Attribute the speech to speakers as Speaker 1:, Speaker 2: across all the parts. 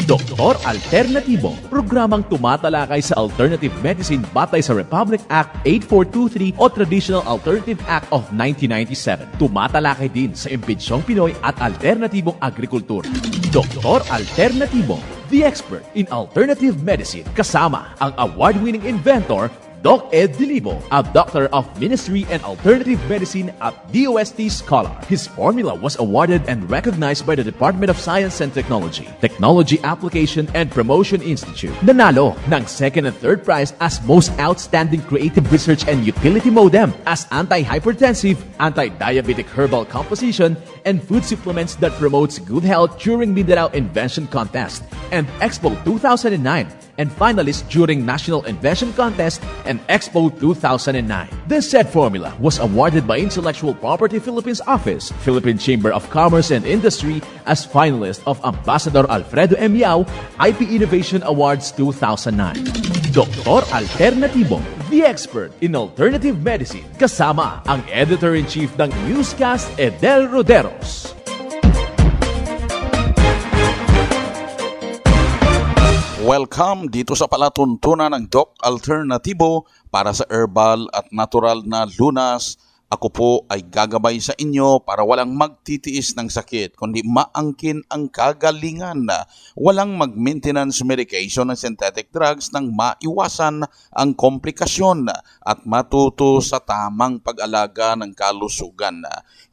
Speaker 1: Doktor Alternatibo, programang tumatalakay sa alternative medicine batay sa Republic Act 8423 o Traditional Alternative Act of 1997. Tumatalakay din sa impinsyong Pinoy at alternatibong agrikultura. Doktor Alternatibo, the expert in alternative medicine, kasama ang award-winning inventor Doc Ed Dilibo, a doctor of ministry and alternative medicine at DOST Scholar. His formula was awarded and recognized by the Department of Science and Technology, Technology Application and Promotion Institute. Nanalo ng second and third prize as Most Outstanding Creative Research and Utility Modem, as anti-hypertensive, anti-diabetic herbal composition, and food supplements that promotes good health during Mindanao Invention Contest and Expo 2009, and finalist during National Invention Contest and Expo 2009. This said formula was awarded by Intellectual Property Philippines Office, Philippine Chamber of Commerce and Industry as finalist of Ambassador Alfredo M. Yao IP Innovation Awards 2009. Doktor Alternatibo, the expert in alternative medicine, kasama ang Editor-in-Chief ng Newscast, Edel Roderos.
Speaker 2: Welcome dito sa palatuntunan ng Doc Alternatibo para sa herbal at natural na lunas. Ako po ay gagabay sa inyo para walang magtitiis ng sakit, kundi maangkin ang kagalingan. Walang mag-maintenance medication ng synthetic drugs nang maiwasan ang komplikasyon at matuto sa tamang pag-alaga ng kalusugan.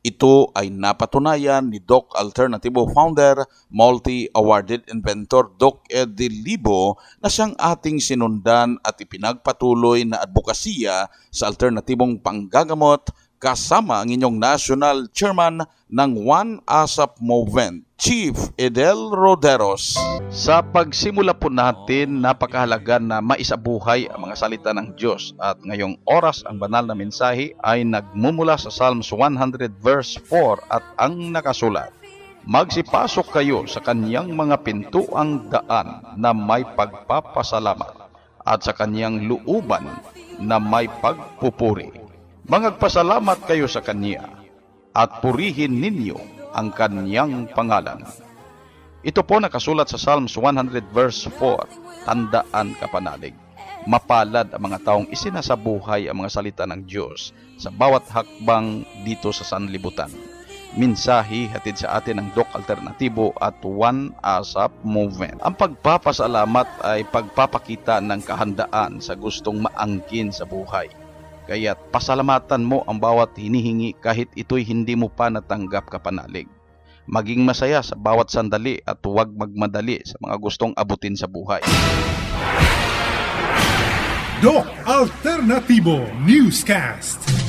Speaker 2: Ito ay napatunayan ni Doc Alternatibo founder, multi-awarded inventor Doc Ed Dilibo na siyang ating sinundan at ipinagpatuloy na advokasya sa alternatibong panggagamot kasama ang inyong national chairman ng One ASAP Movement, Chief Edel Roderos. Sa pagsimula po natin, napakahalaga na maisabuhay ang mga salita ng Diyos at ngayong oras ang banal na mensahe ay nagmumula sa Psalms 100 verse 4 at ang nakasulat, magsipasok kayo sa kanyang mga pintuang daan na may pagpapasalamat at sa kanyang looban na may pagpupuri. Mangagpasalamat kayo sa Kanya at purihin ninyo ang Kanyang pangalan. Ito po nakasulat sa Psalms 100 verse 4. Tandaan kapanalig, mapalad ang mga taong isinasabuhay ang mga salita ng Diyos sa bawat hakbang dito sa sanlibutan. Mensahe hatid sa atin ng Doc Alternatibo at One ASAP Movement. Ang pagpapasalamat ay pagpapakita ng kahandaan sa gustong maangkin sa buhay. Kaya't pasalamatan mo ang bawat hinihingi kahit ito'y hindi mo pa natanggap kapanalig. Maging masaya sa bawat sandali at huwag magmadali sa mga gustong abutin sa buhay.
Speaker 3: Doc Alternatibo Newscast.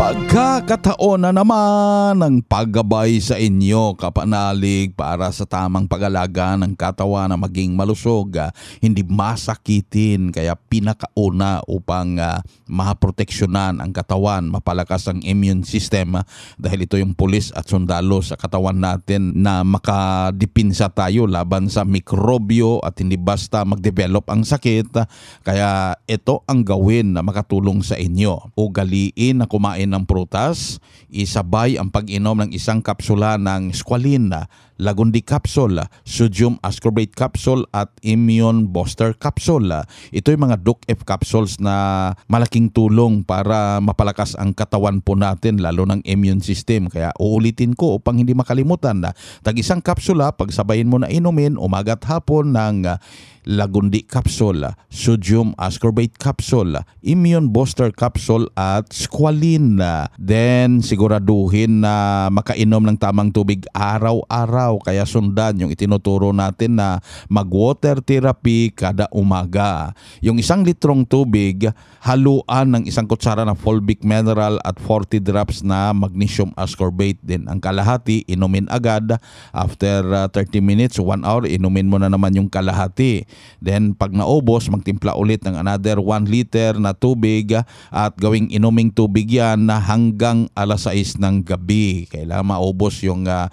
Speaker 4: Pagkakataon na naman ng paggabay sa inyo kapanalig para sa tamang pag-alaga ng katawan na maging malusog, hindi masakitin, kaya pinakauna upang maproteksyonan ang katawan, mapalakas ang immune system dahil ito yung pulis at sundalo sa katawan natin na makadipinsa tayo laban sa mikrobyo at hindi basta mag-develop ang sakit. Kaya ito ang gawin na makatulong sa inyo. Ugaliin na kumain ng prutas, isabay ang pag-inom ng isang kapsula ng squalene, Lagundi capsule, sodium ascorbate capsule at immune booster capsule. Ito yung mga DOC-F capsules na malaking tulong para mapalakas ang katawan po natin, lalo ng immune system. Kaya uulitin ko upang hindi makalimutan na tag-isang kapsula, pagsabayin mo na inumin umaga at hapon ng Lagundi capsule, sodium ascorbate capsule, immune booster capsule at squalene. Then siguraduhin na makainom ng tamang tubig araw-araw. Kaya sundan yung itinuturo natin na mag-water therapy kada umaga. Yung 1 litrong tubig, haluan ng 1 kutsara na fulvic mineral at 40 drops na magnesium ascorbate. Din ang kalahati, inumin agad. After 30 minutes, 1 hour, inumin mo na naman yung kalahati. Then pag naubos, magtimpla ulit ng another 1 liter na tubig at gawing inuming tubig yan na hanggang alas 6 ng gabi. Kailangan maubos yung 2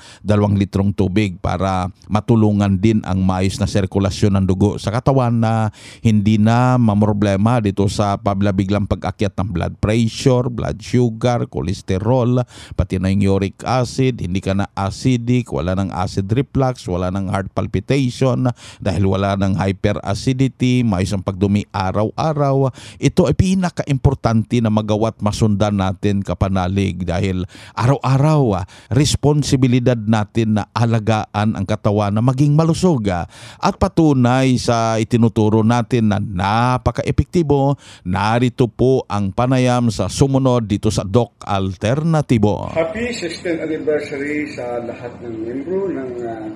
Speaker 4: litrong tubig para matulungan din ang maayos na sirkulasyon ng dugo sa katawan na hindi na mamroblema dito sa pabiglang pag-akyat ng blood pressure, blood sugar, cholesterol, pati na yung uric acid, hindi ka na acidic, wala ng acid reflux, wala ng heart palpitation dahil wala ng hyperacidity, maayos ang pagdumi araw-araw. Ito ay pinaka-importante na magawat masundan natin kapanalig dahil araw-araw responsibilidad natin na alagaan ang katawan na maging malusog at patunay sa itinuturo natin na napaka-epektibo. Narito po ang panayam sa sumunod dito sa Doc Alternatibo.
Speaker 5: Happy 16th anniversary sa lahat ng membro ng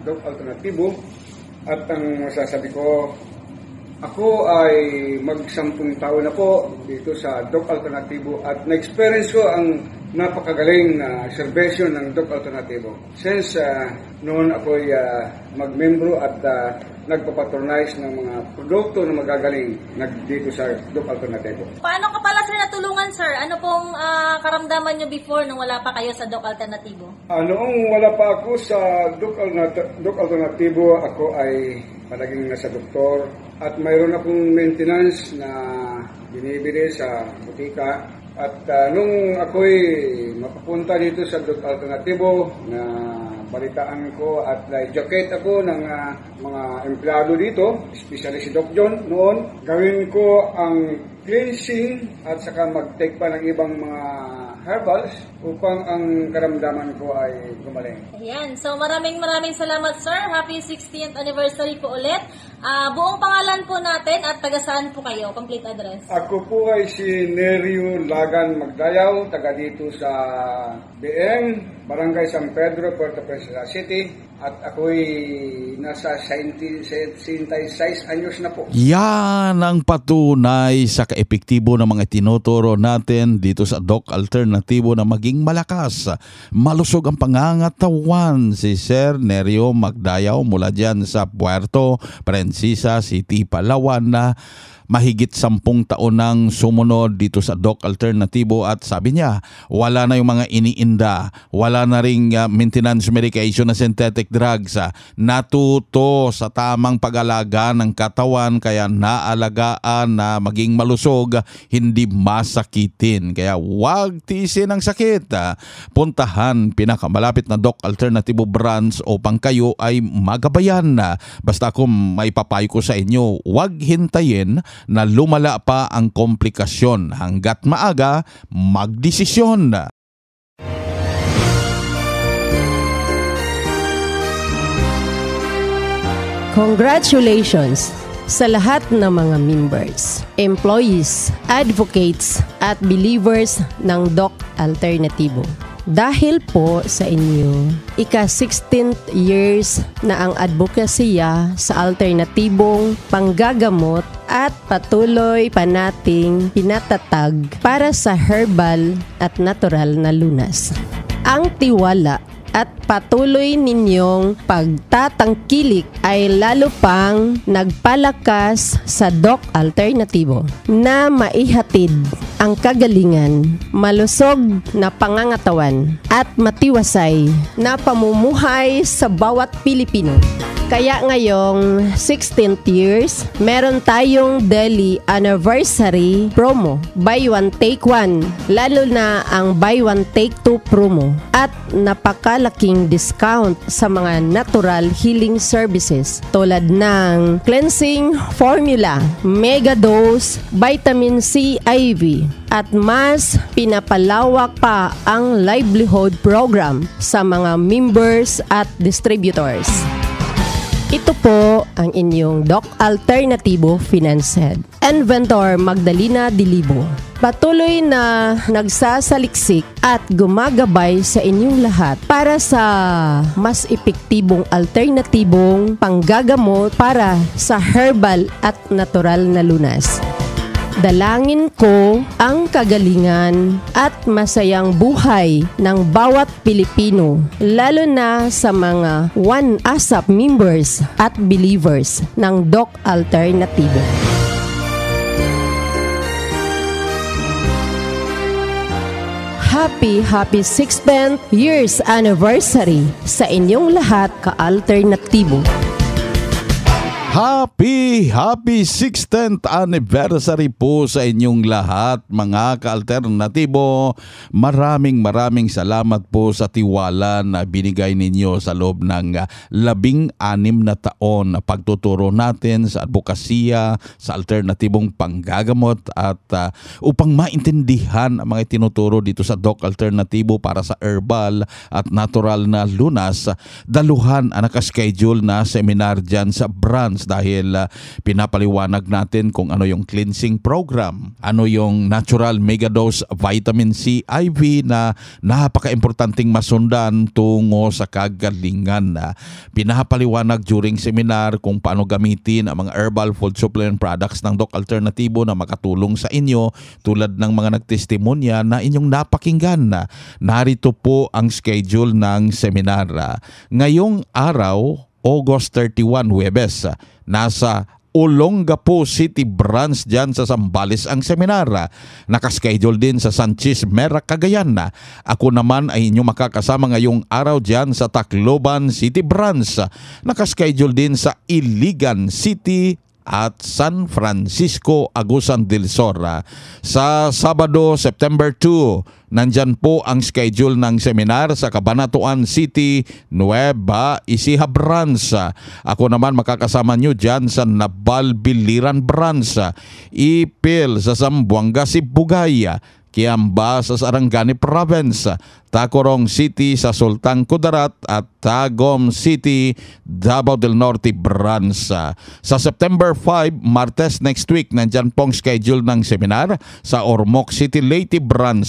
Speaker 5: Doc Alternatibo. At ang masasabi ko, ako ay mag-10 taon na po dito sa Doc Alternatibo at na-experience ko ang napakagaling na serbisyo ng Doc Alternatibo. Since noon ako ay mag-membro at nagpapatronize ng mga produkto na magagaling dito sa Doc Alternativo.
Speaker 6: Paano ka pala sir natulungan sir? Ano pong karamdaman nyo before nung wala pa kayo sa Doc Alternativo?
Speaker 5: Noong wala pa ako sa Doc Alternativo, ako ay palaging nasa doktor at mayroon akong maintenance na binibili sa butika. At nung ako'y mapapunta dito sa Doc Alternativo na balitaan ko at na-educate ako ng mga empleyado dito, especially si Doc John noon, gawin ko ang cleansing at saka mag-take pa ng ibang mga herbals upang ang karamdaman ko ay gumaling.
Speaker 6: Ayan. So maraming salamat sir. Happy 60th anniversary po ulit. Buong pangalan po natin at taga saan po kayo? Complete address.
Speaker 5: Ako po ay si Nerio Lagan Magdayaw, taga dito sa BM, Barangay San Pedro, Puerto Princesa City. At ako'y nasa 76 anyos na po. Yan
Speaker 4: ang patunay sa kaepektibo ng mga tinuturo natin dito sa Doc Alternativo na maging malakas, malusog ang pangangatawan. Si Sir Nerio Magdayaw mula dyan sa Puerto Princesa City, Palawan na mahigit 10 taon nang sumunod dito sa Doc Alternativo at sabi niya, wala na yung mga iniinda, wala na ring maintenance medication na synthetic drugs. Natuto sa tamang pag-alaga ng katawan kaya naalagaan na maging malusog, hindi masakitin. Kaya wag tiisin ang sakit. Puntahan pinakamalapit na Doc Alternativo branch upang kayo ay magabayan. Basta kung may papayo ko sa inyo, wag hintayin na lumala pa ang komplikasyon. Hanggat maaga, magdesisyon.
Speaker 7: Congratulations sa lahat ng mga members, employees, advocates at believers ng Doc Alternativo. Dahil po sa inyo, ika-16th years na ang advokasya sa alternatibong panggagamot at patuloy pa nating pinatatag para sa herbal at natural na lunas. Ang tiwala at patuloy ninyong pagtatangkilik ay lalo pang nagpalakas sa Doc Alternativo na maihatid ang kagalingan, malusog na pangangatawan at matiwasay na pamumuhay sa bawat Pilipino. Kaya ngayong 16th years, meron tayong daily anniversary promo. Buy one, take one. Lalo na ang buy one, take two promo. At napakalaking discount sa mga natural healing services tulad ng cleansing formula, mega dose, vitamin C IV. At mas pinapalawak pa ang livelihood program sa mga members at distributors. Ito po ang inyong Doc Alternativo Finance Head, Inventor Magdalena Dilibo. Patuloy na nagsasaliksik at gumagabay sa inyong lahat para sa mas epektibong alternatibong panggagamot para sa herbal at natural na lunas. Dalangin ko ang kagalingan at masayang buhay ng bawat Pilipino, lalo na sa mga One ASAP members at believers ng Doc Alternatibo. Happy 16th years anniversary sa inyong lahat, ka-alternatibo.
Speaker 4: Happy 16th anniversary po sa inyong lahat, mga ka-alternatibo. Maraming salamat po sa tiwala na binigay ninyo sa loob ng 16 na taon na pagtuturo natin sa advokasya, sa alternatibong panggagamot at upang maintindihan ang mga tinuturo dito sa Doc Alternatibo para sa herbal at natural na lunas. Daluhan ang nakaschedule na seminar dyan sa branch dahil pinapaliwanag natin kung ano yung cleansing program, ano yung natural megadose vitamin C IV na napaka-importanting masundan tungo sa kagalingan. Pinapaliwanag during seminar kung paano gamitin ang mga herbal food supplement products ng Doc Alternatibo na makatulong sa inyo tulad ng mga nagtestimonya na inyong napakinggan. Narito po ang schedule ng seminar. Ngayong araw, August 31, Huwebes, nasa Olongapo City Branch dyan sa Zambales ang seminar. Nakaschedule din sa Sanchez, Mera, Cagayan. Ako naman ay inyong makakasama ngayong araw dyan sa Tacloban City Branch. Nakaschedule din sa Iligan City at San Francisco, Agusan del Sur. Sa Sabado, September 2, nandyan po ang schedule ng seminar sa Cabanatuan City, Nueva Ecija Branch. Ako naman makakasama nyo dyan sa Nabalbiliran Branch, Ipil sa Zamboanga, Sibugay, Kiamba sa Sarangani Province, Tacurong City sa Sultan Kudarat at Tagum City, Davao del Norte Branch. Sa September 5, Martes next week, nandyan pong schedule ng seminar sa Ormoc City, Leyte Branch.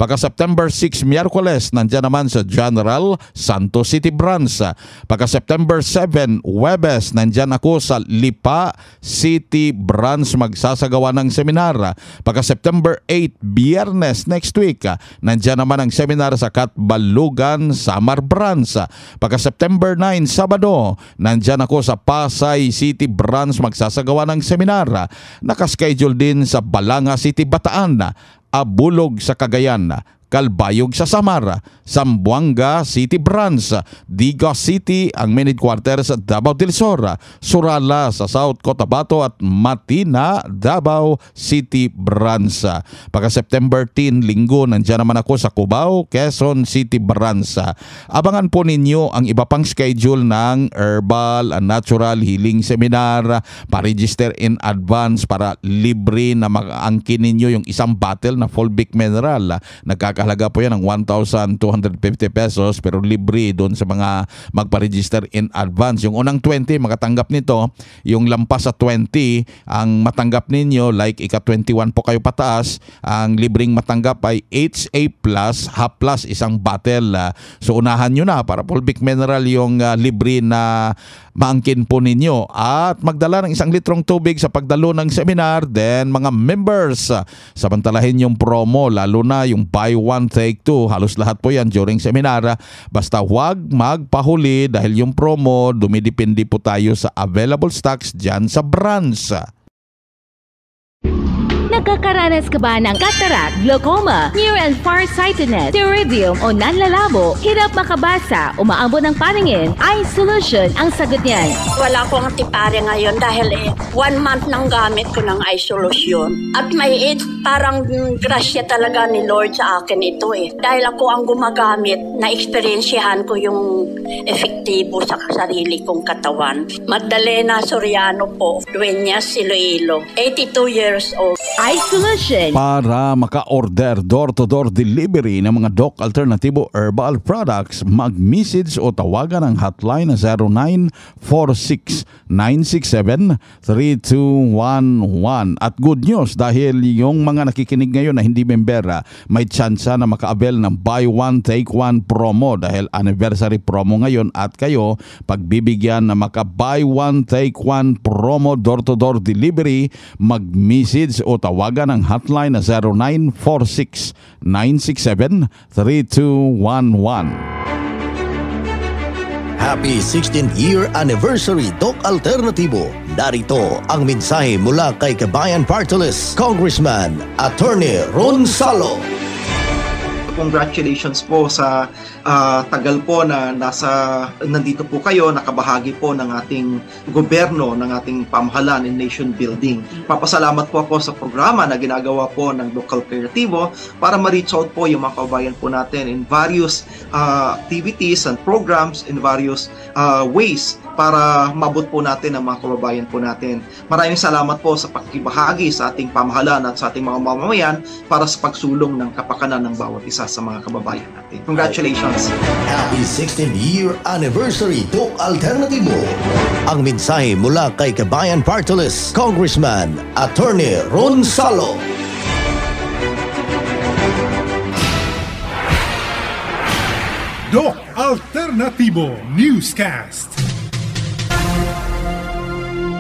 Speaker 4: Pagka September 6, Miyerkules, nandyan naman sa General Santos City Branch. Pagka September 7, Huwebes, nandyan ako sa Lipa City Branch magsasagawa ng seminar. Pagka September 8, Biyernes next week, nandyan naman ang seminar sa Katbalugan, Samar Branch. Pagka September 9, Sabado, nandyan ako sa Pasay City Branch magsasagawa ng seminar. Nakaschedule din sa Balanga City, Bataan, Abulog sa Cagayan, Calbayog sa Samar, Zamboanga City Branch, Diga City ang main headquarters sa Davao del Sur, Surala sa South Cotabato at Matina, Davao City Branch. Pagka September 10, Linggo, nandyan naman ako sa Cubao, Quezon City Branch. Abangan po ninyo ang iba pang schedule ng Herbal and Natural Healing Seminar. Pa-register in advance para libre na mag-angkin ninyo yung isang bottle na fulvic mineral. Nagkakahalaga po yan ng 1,250 pesos pero libre doon sa mga magpa-register in advance. Yung unang 20 makatanggap nito, yung lampas sa 20 ang matanggap ninyo, like ika-21 po kayo pataas, ang libreng matanggap ay HA Plus, half plus isang bottle. So unahan nyo na para fulvic mineral yung libre na maangkin po ninyo at magdala ng 1 litrong tubig sa pagdalo ng seminar. Then mga members, samantalahin yung promo, lalo na yung buy one take two, halos lahat po yan during seminar. Basta huwag magpahuli dahil yung promo dumidepende po tayo sa available stocks dyan sa branch.
Speaker 8: Nagkakaranas ka ba ng cataract, glaucoma, near and farsightedness, pterygium o nanlalabo, hirap makabasa, umaambon ng paningin? Eye Solution ang sagot niyan.
Speaker 9: Wala akong tipare ngayon dahil 1 month nang gamit ko ng Eye Solution. At may parang grasya talaga ni Lord sa akin ito Dahil ako ang gumagamit, na-experiensyahan ko yung efektibo sa sarili kong katawan. Magdalena Soriano po, Dueñas, Iloilo, 82 years old.
Speaker 8: Eye Solution.
Speaker 4: Para maka-order door-to-door delivery ng mga Doc Alternatibo Herbal Products, mag-message o tawagan ang hotline na 0946-967-3211. At good news dahil yung mga nakikinig ngayon na hindi member, may tsansa na maka-avail ng buy one take one promo dahil anniversary promo ngayon at kayo pagbibigyan na maka-buy one take one promo door-to-door delivery, mag-message o tawagan ang hotline na 0946-967-3211.
Speaker 10: Happy 16th Year Anniversary, Doc Alternatibo. Narito ang mensahe mula kay Kabayan Party List, Congressman Attorney Ron Salo.
Speaker 11: Congratulations po sa tagal po na nandito po kayo, nakabahagi po ng ating gobyerno, ng ating pamahalaan in nation building. Papasalamat po ako sa programa na ginagawa po ng Doc Alternatibo para ma-reach out po yung mga kababayan po natin in various activities and programs, in various ways para mabot po natin ang mga kababayan po natin. Maraming salamat po sa pagkibahagi sa ating pamahalaan at sa ating mga mamamayan para sa pagsulong ng kapakanan ng bawat isa sa mga kababayan natin. Congratulations!
Speaker 10: Happy 16th Year Anniversary, Doc Alternatibo. Ang mensahe mula kay Kabayan Party List, Congressman Attorney Ron Salo.
Speaker 3: Doc Alternatibo Newscast.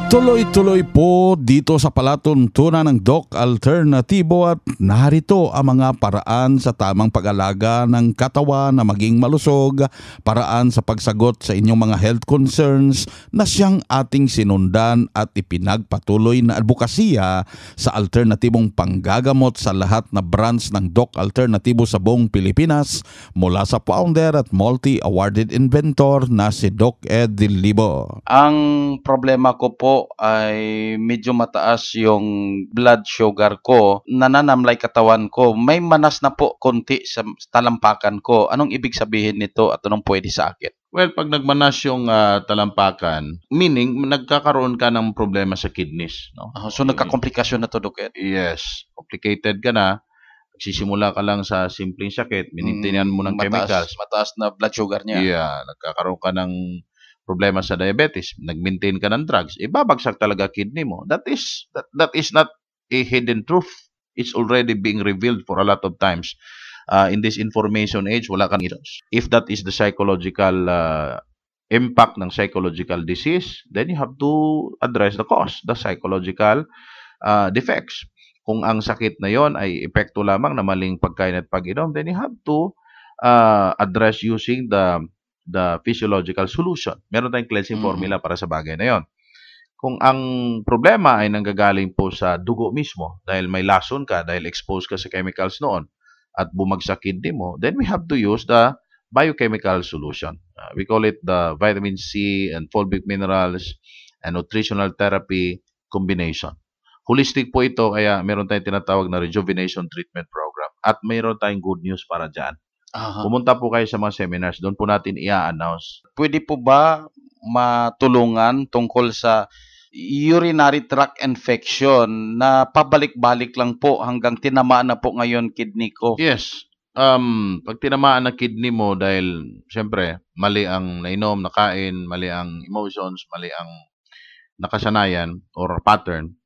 Speaker 4: Tuloy-tuloy po dito sa palatuntunan ng Doc Alternatibo at narito ang mga paraan sa tamang pag-alaga ng katawan na maging malusog, paraan sa pagsagot sa inyong mga health concerns na siyang ating sinundan at ipinagpatuloy na advokasya sa alternatibong panggagamot sa lahat na branch ng Doc Alternatibo sa buong Pilipinas mula sa founder at multi-awarded inventor na si Doc Ed Dilibo.
Speaker 2: Ang problema ko po ay medyo mataas yung blood sugar ko, nananamlay katawan ko, may manas na po konti sa talampakan ko. Anong ibig sabihin nito at anong pwede sa akin?
Speaker 12: Well, pag nagmanas yung talampakan, meaning nagkakaroon ka ng problema sa kidneys. No?
Speaker 2: So nagkakomplikasyon na to, Doc Ed?
Speaker 12: Yes. Complicated ka na. Nagsisimula ka lang sa simpleng sakit, minintinan mo ng chemicals.
Speaker 2: Mataas na blood sugar niya.
Speaker 12: Yeah, nagkakaroon ka ng problema sa diabetes, nag-maintain ka ng drugs, babagsak talaga kidney mo. That is not a hidden truth. It's already being revealed for a lot of times. In this information age, wala kang iros. If that is the psychological impact ng psychological disease, then you have to address the cause, the psychological defects. Kung ang sakit na yon ay epekto lamang na maling pagkain at pag-inom, then you have to address using the physiological solution. Meron tayong cleansing formula para sa bagay na yon. Kung ang problema ay nanggagaling po sa dugo mismo, dahil may lason ka, dahil exposed ka sa chemicals noon, at bumagsak kidney mo, then we have to use the biochemical solution. We call it the vitamin C and fulvic minerals and nutritional therapy combination. Holistic po ito, kaya meron tayong tinatawag na rejuvenation treatment program. At meron tayong good news para dyan. Pumunta po kayo sa mga seminars, doon po natin i-announce.
Speaker 2: Pwede po ba matulungan tungkol sa urinary tract infection na pabalik-balik lang po hanggang tinamaan na po ngayon kidney ko?
Speaker 12: Yes. Pag tinamaan na kidney mo dahil siyempre mali ang nainom, nakain, mali ang emotions, mali ang nakasanayan or pattern,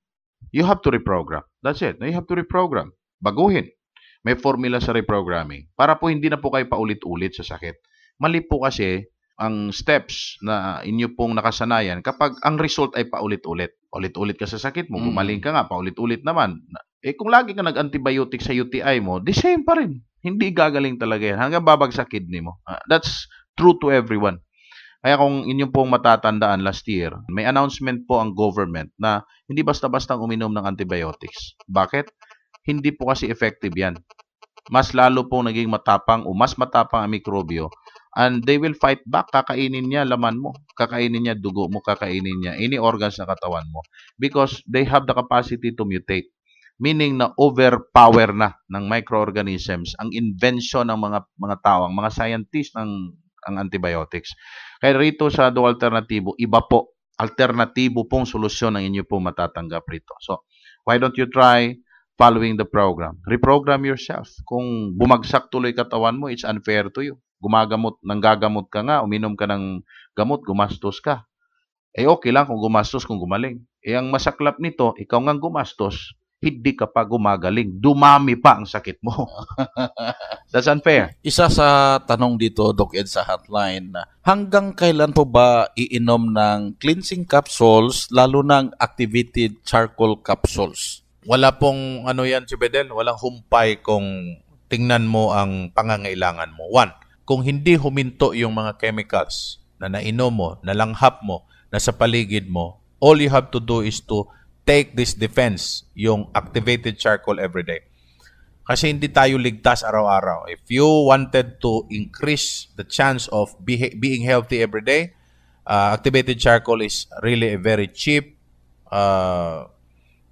Speaker 12: you have to reprogram. That's it. You have to reprogram. Baguhin. May formula sa reprogramming para po hindi na po kayo paulit-ulit sa sakit. Mali po kasi ang steps na inyo pong nakasanayan kapag ang result ay paulit-ulit. Paulit-ulit ka sa sakit mo, gumaling ka nga, paulit-ulit naman. Kung lagi ka nag-antibiotic sa UTI mo, the same pa rin. Hindi gagaling talaga yan hanggang babagsak kidney mo. That's true to everyone. Kaya kung inyong pong matatandaan last year, may announcement po ang government na hindi basta-bastang uminom ng antibiotics. Bakit? Hindi po kasi effective yan. Mas lalo pong naging matapang o mas matapang ang mikrobyo and they will fight back. Kakainin niya laman mo, kakainin niya dugo mo, kakainin niya any organs na katawan mo because they have the capacity to mutate. Meaning na overpower na ng microorganisms ang invention ng mga tao, ang mga scientists ng antibiotics. Kaya rito sa Doc Alternatibo, iba po, alternatibo pong solusyon ang inyo pong matatanggap rito. So, why don't you try following the program? Reprogram yourself. Kung bumagsak tuloy katawan mo, it's unfair to you. Nanggagamot ka nga, uminom ka ng gamot, gumastos ka. Okay lang kung gumastos, kung gumaling. Ang masaklap nito, ikaw nga gumastos, hindi ka pa gumagaling. Dumami pa ang sakit mo. That's unfair.
Speaker 2: Isa sa tanong dito, Doc Ed, sa hotline, hanggang kailan po ba iinom ng cleansing capsules, lalo ng activated charcoal capsules?
Speaker 12: Wala pong ano yan si Bedel, walang humpay kung tingnan mo ang pangangailangan mo. One, kung hindi huminto yung mga chemicals na nainom mo, nalanghap mo, na sa paligid mo, all you have to do is to take this defense, yung activated charcoal every day. Kasi hindi tayo ligtas araw-araw. If you wanted to increase the chance of being healthy every day, activated charcoal is really a very cheap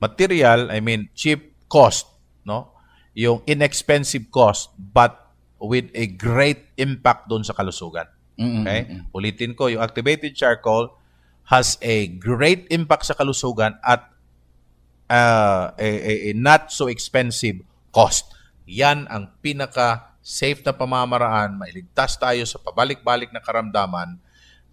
Speaker 12: material, cheap cost, no? Yung inexpensive cost, but with a great impact doon sa kalusugan. Okay? Ulitin ko, yung activated charcoal has a great impact sa kalusugan at a not so expensive cost. Yan ang pinaka-safe na pamamaraan, mailigtas tayo sa pabalik-balik na karamdaman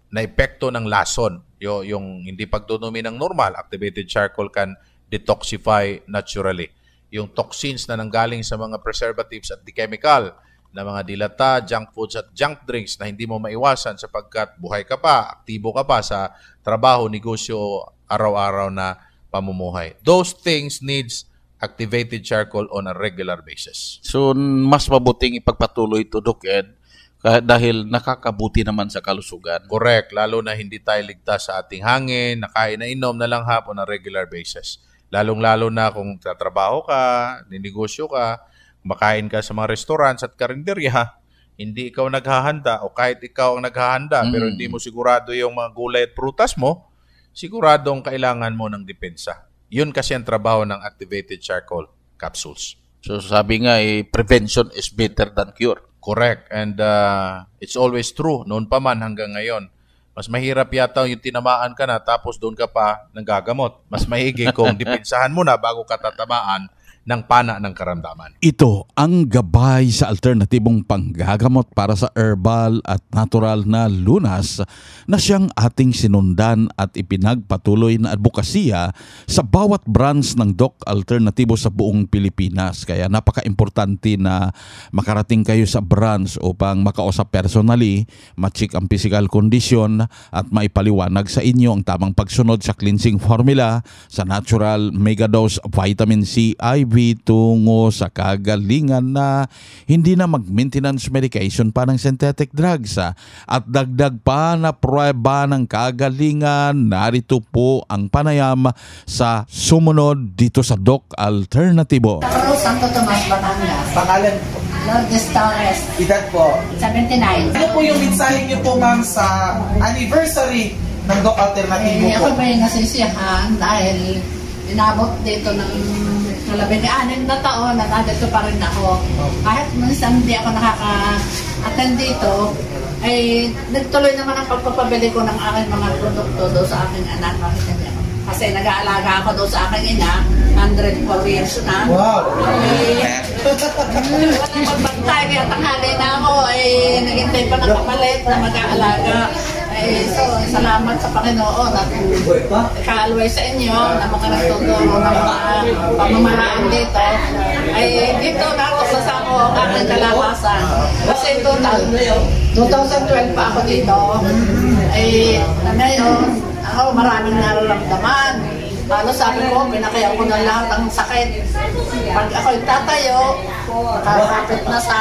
Speaker 12: na epekto ng lason. Yung hindi pagdudumi ng normal, activated charcoal can detoxify naturally. Yung toxins na nanggaling sa mga preservatives at chemical na mga dilata, junk foods at junk drinks na hindi mo maiwasan sapagkat buhay ka pa, aktibo ka pa sa trabaho, negosyo, araw-araw na pamumuhay. Those things needs activated charcoal on a regular basis.
Speaker 2: So, mas mabuting ipagpatuloy ito, Doc Ed, dahil nakakabuti naman sa kalusugan.
Speaker 12: Correct. Lalo na hindi tayo ligtas sa ating hangin, nakain na inom na lang hapon on a regular basis. Lalong-lalo na kung tatrabaho ka, ninegosyo ka, makain ka sa mga restaurants at karinderya, hindi ikaw naghahanda o kahit ikaw ang naghahanda pero hindi mo sigurado yung mga gulay at prutas mo, siguradong kailangan mo ng depensa. Yun kasi ang trabaho ng activated charcoal capsules.
Speaker 2: So sabi nga, prevention is better than cure.
Speaker 12: Correct. And it's always true. Noon pa man hanggang ngayon. Mas mahirap yata yung tinamaan ka na tapos doon ka pa nanggagamot. Mas maigi kung depensahan mo na bago ka tatamaan ng pana ng karamdaman.
Speaker 4: Ito ang gabay sa alternatibong panggagamot para sa herbal at natural na lunas na siyang ating sinundan at ipinagpatuloy na advokasya sa bawat branch ng Doc Alternatibo sa buong Pilipinas. Kaya napaka-importante na makarating kayo sa branch upang makausap personally, ma-check ang physical condition at maipaliwanag sa inyo ang tamang pagsunod sa cleansing formula sa natural megadose vitamin C IV tungo sa kagalingan na hindi na mag-maintenance medication pa ng synthetic drugs. At dagdag pa na prueba ng kagalingan, narito po ang panayam sa sumunod dito sa Doc Alternatibo.
Speaker 13: Santo Tomas, Batangas.
Speaker 14: Pangalan po?
Speaker 13: Lourdes Torres.
Speaker 14: Edad po?
Speaker 13: 79.
Speaker 14: Ano po yung mensahe niyo po, ma'am, sa anniversary ng Doc Alternatibo po?
Speaker 13: Ako ba yung nasisiyahan dahil inabot dito ng 16 na taon na nandito pa rin ako. Kahit minsan hindi ako nakaka-attend dito, ay nagtuloy naman ang pagpapabili ko ng aking mga produkto doon sa aking anak. Kasi nag-aalaga ako doon sa aking ina, 104 years na.
Speaker 14: Wow!
Speaker 13: Walang magbantay, kaya tanghali na ako, naghintay pa ng kapalit na mag-aalaga. So, salamat sa Panginoon at kaalway sa inyo na mga nagtuturo ng mga pamamaraan dito. Dito natusas ako ang aking kalabasan. Kasi 2012 pa ako dito. Ngayon, ako maraming nararamdaman. Lalo sabi ko, pinakaya ko na lahat ng sakit. Pag ako'y tatayo, nakakapit na sa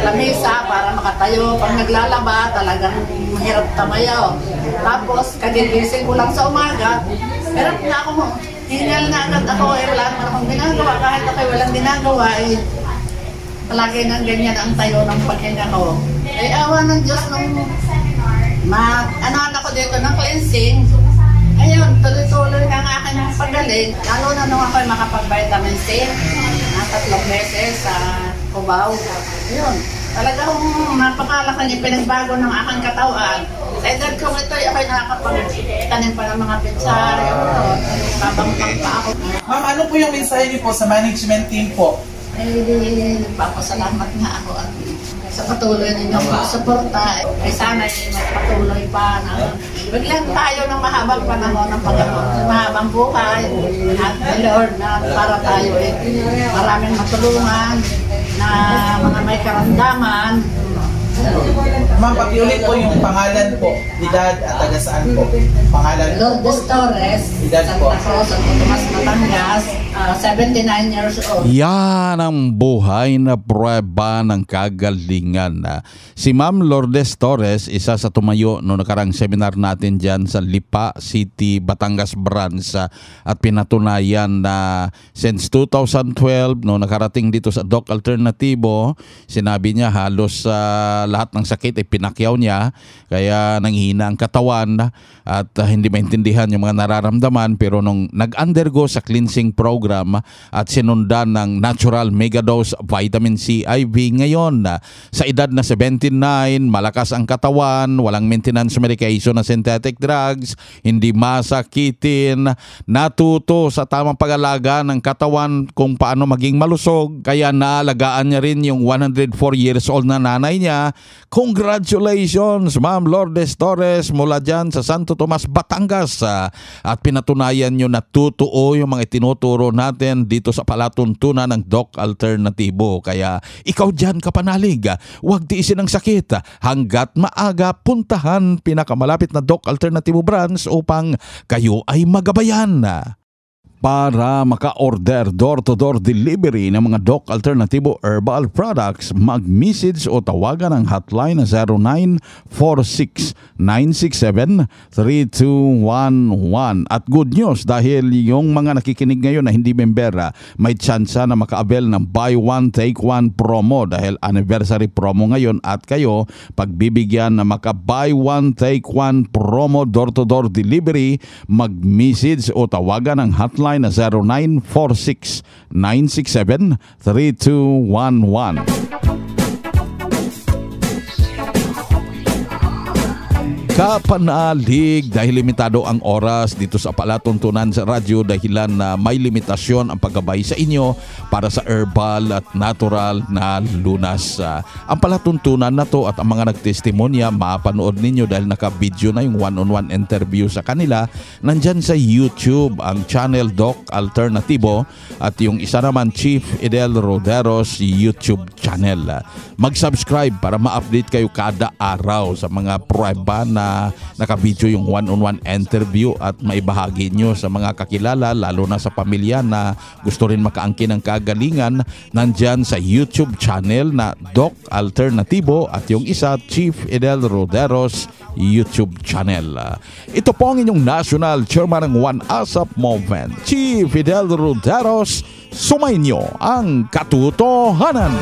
Speaker 13: lamesa para makatayo. Pag naglalaba, talagang mahirap tamayo. Tapos, kagigising ko lang sa umaga, hirap na ako, hingal na agad ako, wala naman akong ginagawa. Kahit ako'y walang ginagawa, palagi nang ganyan ang tayo ng paghinga ko. Awa ng Diyos nung ano ako dito ng cleansing. Ayun, tuloy-tuloy ang aking pagaling. Lalo na nung ako'y makapag-vitamin C na 3 beses sa Cubao. Ayun, talagang napakalaki pinagbago ng aking katawan. Sa edad ko ito, ako'y nakakapag-tanim pa ng mga pitsar. Nabangkang pa ako.
Speaker 14: Ma'am, ano po yung mensahe niyo po sa management team po?
Speaker 13: Nagpapasalamat nga ako at sa patuloy ninyong pagsuporta. Sana magpatuloy pa na bigyan tayo ng mahabang panahon ng Panginoon, mahabang buhay at Lord na para tayo maraming matulungan na mga may karamdaman
Speaker 14: Ma'am, pakiulit po yung pangalan po, edad at taga saan po? Pangalan po.
Speaker 13: Lourdes Torres,
Speaker 14: Edad po.
Speaker 13: Santa Cruz, Santo Tomas, Batangas, 79 years old.
Speaker 4: Yan ang buhay na prueba ng kagalingan. Si Ma'am Lourdes Torres, isa sa tumayo no nakarang seminar natin dyan sa Lipa City, Batangas Branch, at pinatunayan na since 2012 no nakarating dito sa Doc Alternatibo, sinabi niya halos lahat ng sakit ay pinakyaw niya, kaya nanghina ang katawan at hindi maintindihan yung mga nararamdaman, pero nung nag-undergo sa cleansing program at sinundan ng natural megadose vitamin C IV, ngayon sa edad na 79, malakas ang katawan, walang maintenance medication na synthetic drugs, hindi masakitin, natuto sa tamang pag-alaga ng katawan kung paano maging malusog, kaya naalagaan niya rin yung 104 years old na nanay niya. Congratulations, Ma'am Lourdes Torres, mula dyan sa Santo Tomas, Batangas. At pinatunayan nyo na totoo yung mga itinuturo natin dito sa palatuntunan ng Doc Alternatibo. Kaya ikaw dyan kapanalig, huwag tiisin ang sakit. Hanggat maaga, puntahan pinakamalapit na Doc Alternatibo branch upang kayo ay magabayan. Para maka-order door-to-door delivery ng mga Doc Alternatibo Herbal Products, mag-message o tawagan ang hotline na 0946-967-3211. At good news, dahil yung mga nakikinig ngayon na hindi member, may tsansa na maka-avail ng buy one take one promo dahil anniversary promo ngayon, at kayo pagbibigyan na maka-buy one take one promo door-to-door delivery, mag-message o tawagan ang hotline na 0946-967-3211. Kapanalig, dahil limitado ang oras dito sa palatuntunan sa radyo dahilan na may limitasyon ang paggabay sa inyo para sa herbal at natural na lunas. Ang palatuntunan na to at ang mga nagtestimonya mapanood ninyo dahil naka-video na yung one-on-one interview sa kanila. Nandyan sa YouTube ang channel Doc Alternatibo at yung isa naman Chief Edel Roderos YouTube channel. Mag-subscribe para ma-update kayo kada araw sa mga prueba na naka-video yung one-on-one interview at maibahagi nyo sa mga kakilala, lalo na sa pamilya na gusto rin makaangkin ng kagalingan. Nandyan sa YouTube channel na Doc Alternatibo at yung isa Chief Edel Roderos YouTube channel. Ito po ang inyong National Chairman ng One ASAP Movement, Chief Edel Roderos. Sumayin nyo ang katotohanan.